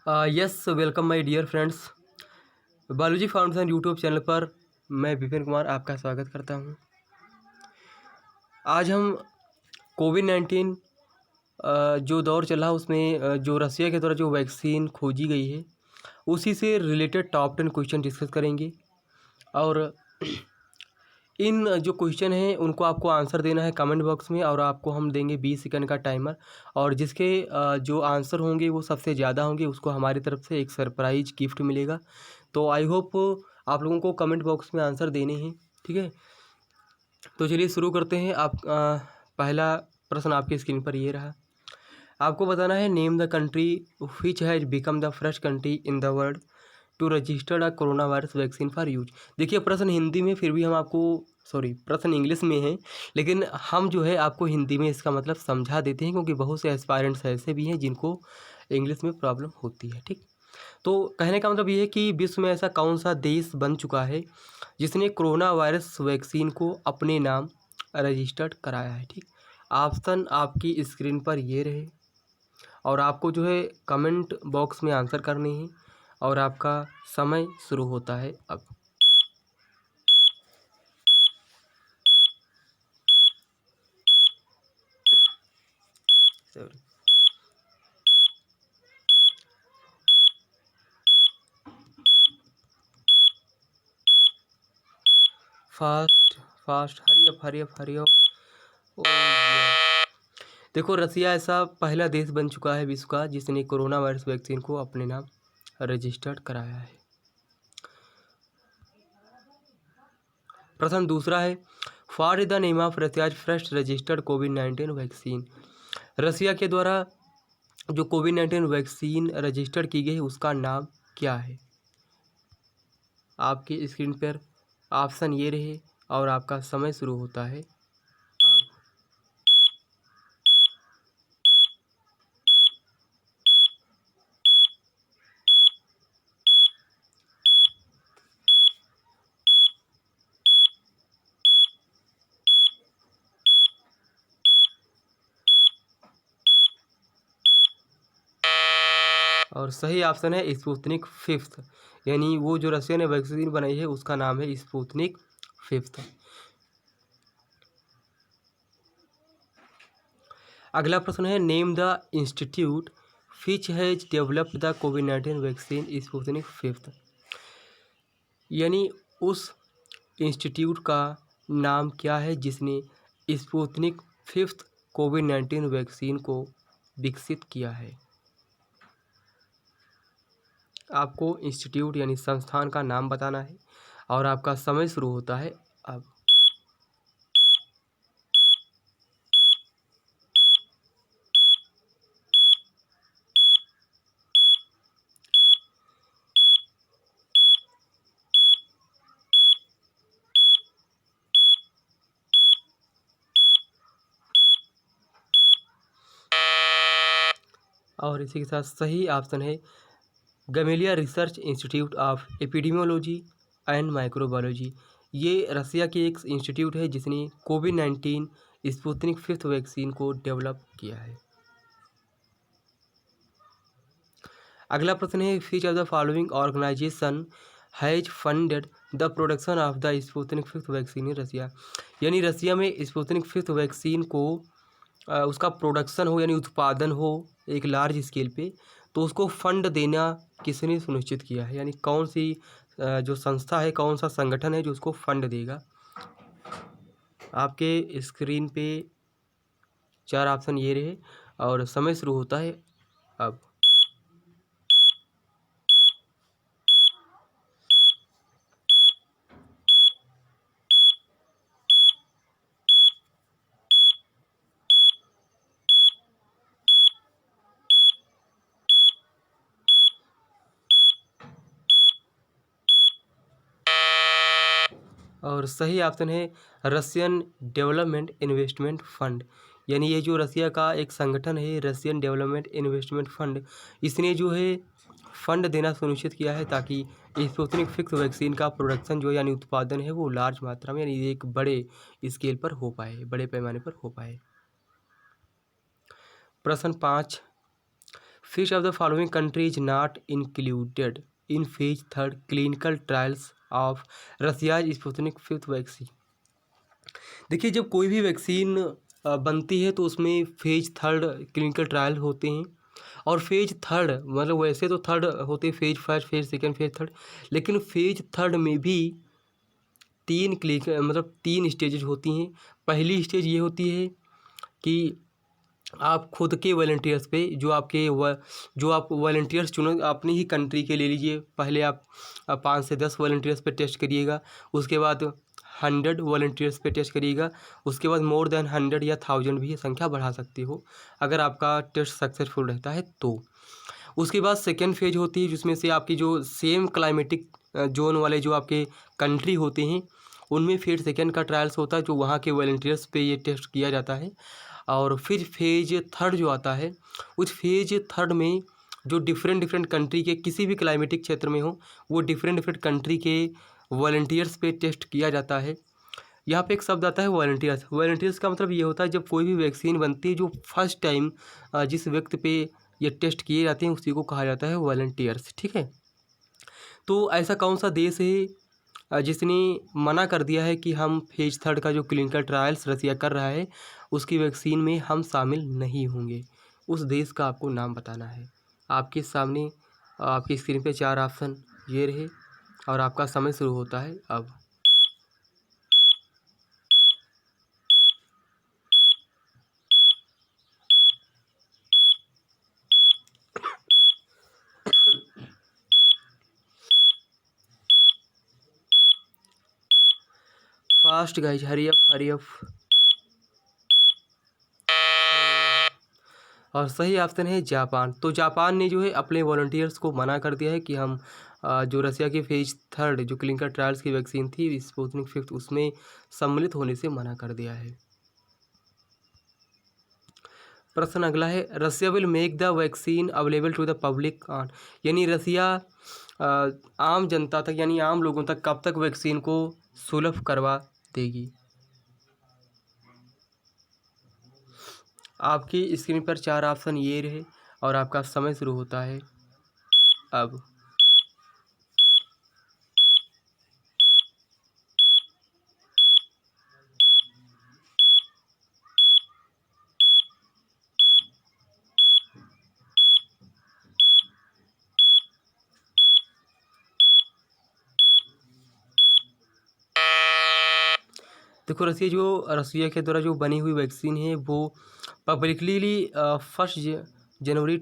Yes, welcome my dear friends. Biology foundation YouTube channel पर मैं विपिन कुमार आपका स्वागत करता हूं। आज हम कोविड-19 जो दौर चला उसमें जो रसिया के द्वारा जो वैक्सीन खोजी गई है उसी से रिलेटेड टॉप 10 क्वेश्चन डिस्कस करेंगे। और इन जो क्वेश्चन हैं उनको आपको आंसर देना है कमेंट बॉक्स में, और आपको हम देंगे 20 सेकंड का टाइमर। और जिसके जो आंसर होंगे वो सबसे ज़्यादा होंगे उसको हमारी तरफ से एक सरप्राइज गिफ्ट मिलेगा। तो आई होप आप लोगों को कमेंट बॉक्स में आंसर देने हैं, ठीक है। तो चलिए शुरू करते हैं। पहला प्रश्न आपकी स्क्रीन पर ये रहा। आपको बताना है name the country which has become the first country in the world to registered a corona virus vaccine for use. देखिए प्रश्न हिंदी में, फिर भी हम आपको प्रश्न इंग्लिश में है, लेकिन हम जो है आपको हिंदी में इसका मतलब समझा देते हैं, क्योंकि बहुत से एस्पायरेंट्स ऐसे भी हैं जिनको इंग्लिश में प्रॉब्लम होती है, ठीक। तो कहने का मतलब ये है कि विश्व में ऐसा कौन सा देश बन चुका है जिसने कोरोना वायरस वैक्सीन को अपने नाम रजिस्टर्ड कराया है, ठीक। ऑप्शन आपकी स्क्रीन पर ये रहे, और आपको जो है कमेंट बॉक्स में आंसर करने हैं, और आपका समय शुरू होता है अब। Sorry, fast fast, hurry up hurry up hurry up. देखो रसिया ऐसा पहला देश बन चुका है विश्व का जिसने कोरोना वायरस वैक्सीन को अपने नाम रजिस्टर्ड कराया है। प्रश्न दूसरा है, what is the name of Russia's first registered कोविड-19 वैक्सीन। रसिया के द्वारा जो कोविड-19 वैक्सीन रजिस्टर्ड की गई है उसका नाम क्या है। आपकी स्क्रीन पर ऑप्शन ये रहे, और आपका समय शुरू होता है अब। और सही ऑप्शन है स्पुतनिक फिफ्थ, यानी वो जो रसिया ने वैक्सीन बनाई है उसका नाम है स्पुतनिक फिफ्थ। अगला प्रश्न है, name the institute which has developed the covid vaccine Sputnik fifth. यानी उस इंस्टीट्यूट का नाम क्या है जिसने स्पुतनिक फिफ्थ कोविड-19 वैक्सीन को विकसित किया है। आपको इंस्टीट्यूट यानी संस्थान का नाम बताना है, और आपका समय शुरू होता है अब। और इसी के साथ सही ऑप्शन है Gamaleya research institute of epidemiology and microbiology. ये रसिया की एक इंस्टीट्यूट है जिसने कोविड-19 स्पुतनिक फिफ्थ वैक्सीन को डेवलप किया है। अगला प्रश्न है, which of the following organisation has funded the production of the Sputnik fifth vaccine in Russia. यानी रसिया में स्पुतनिक फिफ्थ वैक्सीन को उसका प्रोडक्शन हो यानी उत्पादन हो एक लार्ज स्केल पे, तो उसको फंड देना किसने सुनिश्चित किया है, यानी कौन सी जो संस्था है, कौन सा संगठन है जो उसको फंड देगा। आपके स्क्रीन पे 4 ऑप्शन ये रहे, और समय शुरू होता है अब। और सही ऑप्शन है रशियन डेवलपमेंट इन्वेस्टमेंट फंड। यानी ये जो रसिया का एक संगठन है रशियन डेवलपमेंट इन्वेस्टमेंट फंड, इसने जो है फंड देना सुनिश्चित किया है ताकि स्पुतनिक फिफ्थ वैक्सीन का प्रोडक्शन जो यानी उत्पादन है वो लार्ज मात्रा में यानी एक बड़े स्केल पर हो पाए, बड़े पैमाने पर हो पाए। प्रश्न 5, Which of the following country is not included in phase third clinical trials of Russia's Sputnik 5th vaccine? देखिए, जब कोई भी वैक्सीन बनती है तो उसमें फेज थर्ड क्लिनिकल ट्रायल होते हैं। और फेज थर्ड मतलब वैसे तो थर्ड होते हैं, phase first, phase second, phase third, लेकिन फेज थर्ड में भी तीन क्लिनिक मतलब तीन स्टेजेज होती हैं। पहली स्टेज ये होती है कि आप खुद के वॉलंटियर्स पे जो आप वॉलंटियर्स चुनो अपनी ही कंट्री के ले लीजिए। पहले आप 5 से 10 वॉलंटियर्स पे टेस्ट करिएगा, उसके बाद 100 वॉलंटियर्स पे टेस्ट करिएगा, उसके बाद मोर देन 100 या 1000 भी ये संख्या बढ़ा सकते हो अगर आपका टेस्ट सक्सेसफुल रहता है तो। उसके बाद सेकेंड फेज होती है जिसमें से आपकी जो सेम क्लाइमेटिक जोन वाले जो आपके कंट्री होते हैं उनमें फिर सेकेंड का ट्रायल्स होता है, जो वहाँ के वॉलंटियर्स पे ये टेस्ट किया जाता है। और फिर फेज थर्ड जो आता है, उस फेज थर्ड में जो डिफरेंट डिफरेंट कंट्री के किसी भी क्लाइमेटिक क्षेत्र में हो, वो डिफरेंट डिफरेंट कंट्री के वॉलंटियर्स पे टेस्ट किया जाता है। यहाँ पे एक शब्द आता है वॉलंटियर्स। वॉलंटियर्स का मतलब ये होता है जब कोई भी वैक्सीन बनती है, जो फर्स्ट टाइम जिस व्यक्ति पे ये टेस्ट किए जाते हैं उसी को कहा जाता है वॉलंटियर्स। ठीक है, तो ऐसा कौन सा देश है जिसने मना कर दिया है कि हम फेज थर्ड का जो क्लिनिकल ट्रायल्स रसिया कर रहा है उसकी वैक्सीन में हम शामिल नहीं होंगे? उस देश का आपको नाम बताना है। आपके सामने आपकी स्क्रीन पे 4 ऑप्शन ये रहे और आपका समय शुरू होता है अब। Fast guys, hurry up hurry up. और सही ऑप्शन है जापान। तो जापान ने जो है अपने वॉलंटियर्स को मना कर दिया है कि हम जो रसिया की फेज थर्ड जो क्लिनिकल ट्रायल्स की वैक्सीन थी स्पुतनिक 5 उसमें सम्मिलित होने से मना कर दिया है। प्रश्न अगला है, Russia will make the vaccine available to the public on, यानी रसिया आम जनता तक यानी आम लोगों तक कब तक वैक्सीन को सुलभ करवा देगी? आपकी स्क्रीन पर 4 ऑप्शन ये रहे और आपका समय शुरू होता है अब। देखो, रसिया के द्वारा जो बनी हुई वैक्सीन है वो पब्लिकली 1 जनवरी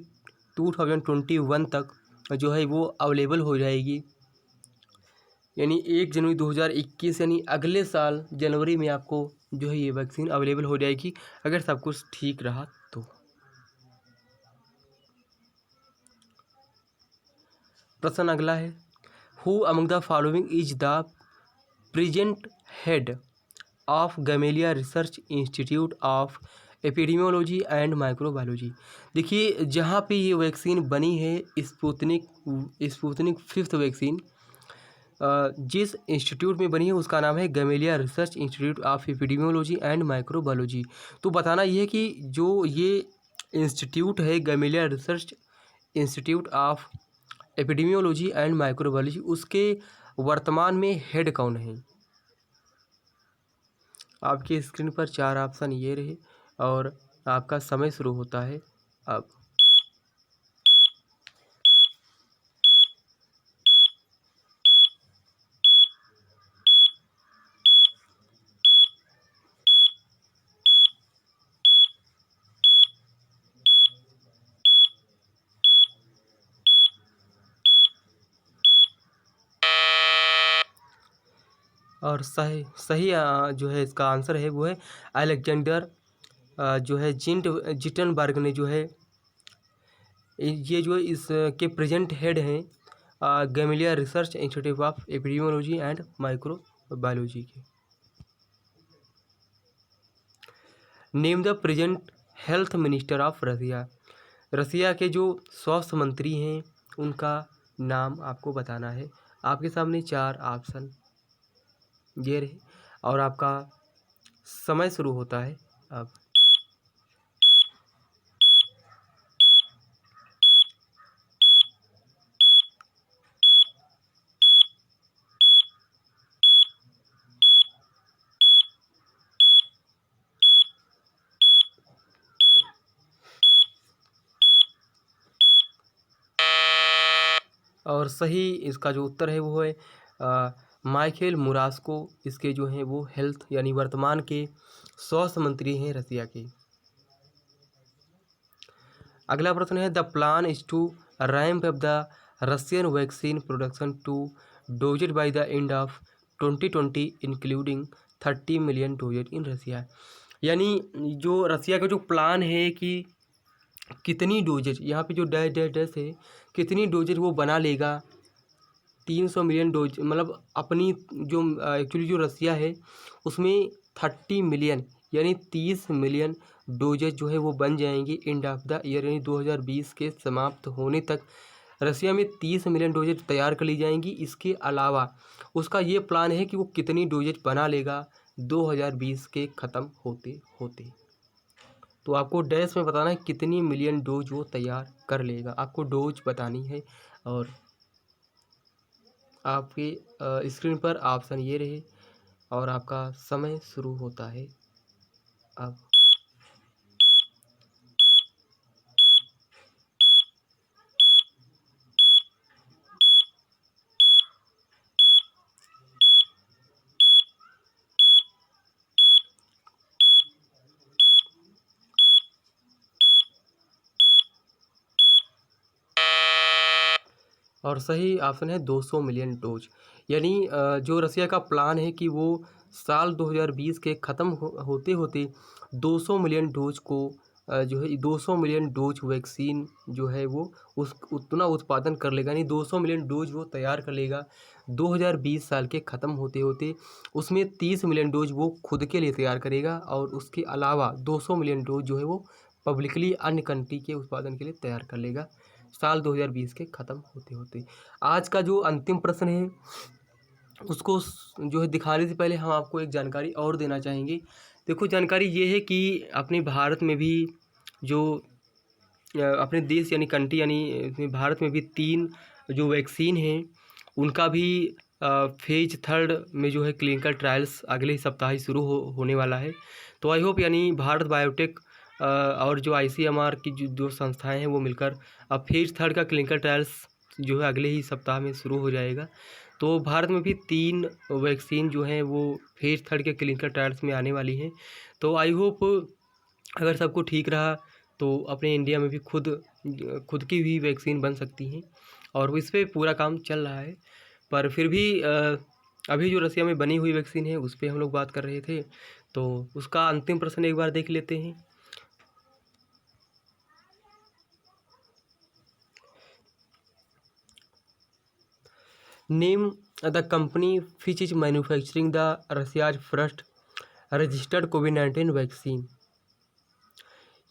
2021 तक जो है वो अवेलेबल हो जाएगी। यानी 1 जनवरी 2021 यानी अगले साल जनवरी में आपको जो है ये वैक्सीन अवेलेबल हो जाएगी अगर सब कुछ ठीक रहा तो। प्रश्न अगला है, who among the following is the present head of Gamaleya research institute of epidemiology and microbiology? देखिए, जहाँ पे ये वैक्सीन बनी है स्पुतनिक 5th वैक्सीन जिस इंस्टीट्यूट में बनी है उसका नाम है Gamaleya research institute of epidemiology and microbiology. तो बताना ये है कि जो ये इंस्टीट्यूट है Gamaleya research institute of epidemiology and microbiology, उसके वर्तमान में हेड कौन है? आपकी स्क्रीन पर 4 ऑप्शन ये रहे और आपका समय शुरू होता है अब। और सही सही जो है इसका आंसर है वो है अलेक्जेंडर जो है जिटनबर्ग ने जो है ये जो इसके प्रेजेंट हेड हैं Gamaleya research institute of epidemiology and microbiology के। Name the present health minister of Russia. Russia के जो स्वास्थ्य मंत्री हैं उनका नाम आपको बताना है। आपके सामने 4 ऑप्शन ये रहे और आपका समय शुरू होता है अब। और सही इसका जो उत्तर है वो है माइखेल मुरास्को, इसके जो हैं वो हेल्थ यानी वर्तमान के स्वास्थ्य मंत्री हैं रसिया के। अगला प्रश्न है the plan is to ramp up the Russian vaccine production to doses by the end of 2020 including 30 million doses in Russia. यानी जो रसिया का जो प्लान है कि कितनी डोजेज, यहाँ पे जो डैश डैश डैश है, कितनी डोजेज वो बना लेगा 300 मिलियन डोज, मतलब अपनी जो एक्चुअली जो रसिया है उसमें 30 मिलियन यानी 30 मिलियन डोजेज जो है वो बन जाएंगी एंड ऑफ द ईयर, यानी 2020 के समाप्त होने तक रसिया में 30 मिलियन डोजेज तैयार कर ली जाएंगी। इसके अलावा उसका ये प्लान है कि वो कितनी डोजेज बना लेगा 2020 के ख़त्म होते होते। तो आपको डैश में बताना है कितनी मिलियन डोज वो तैयार कर लेगा, आपको डोज बतानी है। और आपके स्क्रीन पर ऑप्शन ये रहे और आपका समय शुरू होता है अब। और सही ऑप्शन है 200 मिलियन डोज। यानी जो रसिया का प्लान है कि वो साल 2020 के ख़त्म होते होते 200 मिलियन डोज को जो है 200 मिलियन डोज वैक्सीन जो है वो उस उतना उत्पादन कर लेगा, यानी 200 मिलियन डोज वो तैयार कर लेगा 2020 साल के ख़त्म होते होते। उसमें 30 मिलियन डोज वो खुद के लिए तैयार करेगा और उसके अलावा 200 मिलियन डोज जो है वो पब्लिकली अन्य कंट्री के उत्पादन के लिए तैयार कर लेगा साल 2020 के ख़त्म होते होते। आज का जो अंतिम प्रश्न है उसको जो है दिखाने से पहले हम आपको एक जानकारी और देना चाहेंगे। देखो जानकारी ये है कि अपने भारत में भी जो अपने देश यानी कंट्री यानी अपने भारत में भी 3 जो वैक्सीन हैं उनका भी फेज 3 में जो है क्लिनिकल ट्रायल्स अगले ही सप्ताह ही शुरू होने वाला है। तो आई होप यानी भारत बायोटेक और जो ICMR की जो संस्थाएं हैं वो मिलकर अब फेज 3 का क्लिनिकल ट्रायल्स जो है अगले ही सप्ताह में शुरू हो जाएगा। तो भारत में भी 3 वैक्सीन जो हैं वो फेज 3 के क्लिनिकल ट्रायल्स में आने वाली हैं। तो आई होप अगर सबको ठीक रहा तो अपने इंडिया में भी खुद की भी वैक्सीन बन सकती हैं और इस पर पूरा काम चल रहा है। पर फिर भी अभी जो रसिया में बनी हुई वैक्सीन है उस पर हम लोग बात कर रहे थे, तो उसका अंतिम प्रश्न एक बार देख लेते हैं। Name the company which is manufacturing the Russia's first registered कोविड-19 वैक्सीन।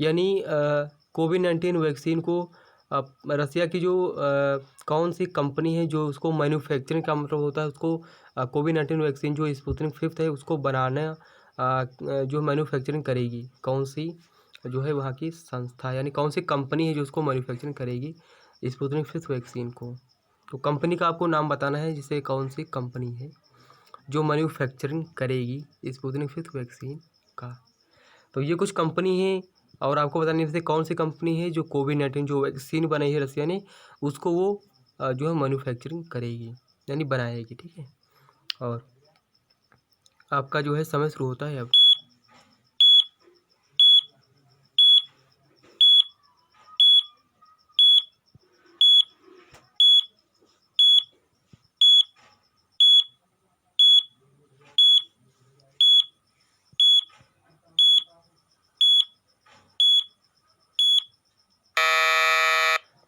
यानी कोविड-19 वैक्सीन को रसिया की जो कौन सी कंपनी है जो उसको मैन्युफैक्चरिंग का मतलब होता है उसको कोविड-19 वैक्सीन जो स्पुतनिक 5 है उसको बनाना जो मैन्युफैक्चरिंग करेगी, कौन सी जो है वहाँ की संस्था, यानी कौन सी कंपनी है जो उसको मैन्युफैक्चरिंग करेगी स्पुतनिक 5 वैक्सीन को। तो कंपनी का आपको नाम बताना है, जिसे कौन सी कंपनी है जो मैन्युफैक्चरिंग करेगी स्पुतनिक 5 वैक्सीन का। तो ये कुछ कंपनी है और आपको बताने जैसे कौन सी कंपनी है जो कोविड-19 जो वैक्सीन बनाई है रसिया ने उसको वो जो है मैन्युफैक्चरिंग करेगी यानी बनाएगी, ठीक है। और आपका जो है समय शुरू होता है अब।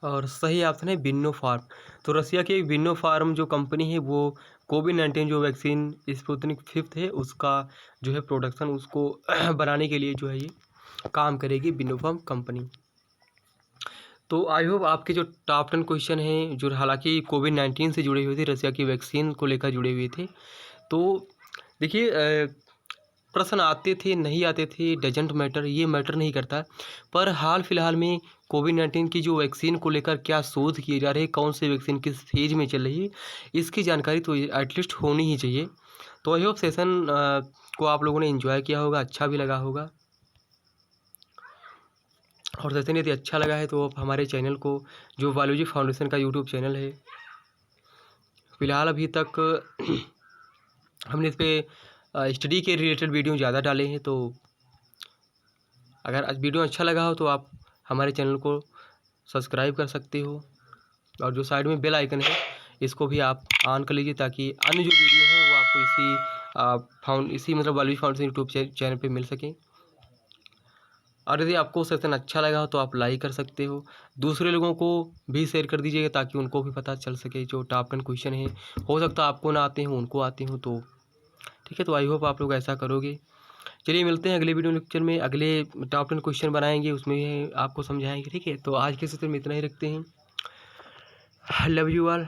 और सही ऑप्शन है बिन्नो फार्म। तो रसिया की बिन्नो फार्म जो कंपनी है वो कोविड-19 जो वैक्सीन स्पुतनिक 5 है उसका जो है प्रोडक्शन उसको बनाने के लिए जो है ये काम करेगी बिन्नो फार्म कंपनी। तो आई होप आपके जो टॉप 10 क्वेश्चन हैं जो हालांकि कोविड-19 से जुड़े हुए थे, रसिया की वैक्सीन को लेकर जुड़े हुए थे। तो देखिए प्रश्न आते थे नहीं आते थे डजेंट मैटर, ये मैटर नहीं करता। पर हाल फिलहाल में कोविड-19 की जो वैक्सीन को लेकर क्या शोध किए जा रहे हैं, कौन सी वैक्सीन किस फेज में चल रही है, इसकी जानकारी तो एटलीस्ट होनी ही चाहिए। तो आई होप सेशन को आप लोगों ने एंजॉय किया होगा, अच्छा भी लगा होगा। और सेशन यदि अच्छा लगा है तो आप हमारे चैनल को जो बायोलॉजी फाउंडेशन का यूट्यूब चैनल है फ़िलहाल अभी तक हमने इस पे स्टडी के रिलेटेड वीडियो ज़्यादा डाले हैं, तो अगर आज वीडियो अच्छा लगा हो तो आप हमारे चैनल को सब्सक्राइब कर सकते हो, और जो साइड में बेल आइकन है इसको भी आप ऑन कर लीजिए, ताकि अन्य जो वीडियो है वो आपको इसी मतलब वालवी फाउंडेशन यूट्यूब चैनल पे मिल सके। और यदि आपको सेशन अच्छा लगा हो तो आप लाइक कर सकते हो, दूसरे लोगों को भी शेयर कर दीजिएगा ताकि उनको भी पता चल सके। जो टॉप 10 क्वेश्चन है, हो सकता है आपको ना आते हों, उनको आते हों, तो ठीक है। तो आई होप आप लोग ऐसा करोगे। चलिए मिलते हैं अगले वीडियो लेक्चर में, अगले टॉप 10 क्वेश्चन बनाएंगे, उसमें आपको समझाएंगे, ठीक है। तो आज के सेशन में इतना ही रखते हैं। Love you all.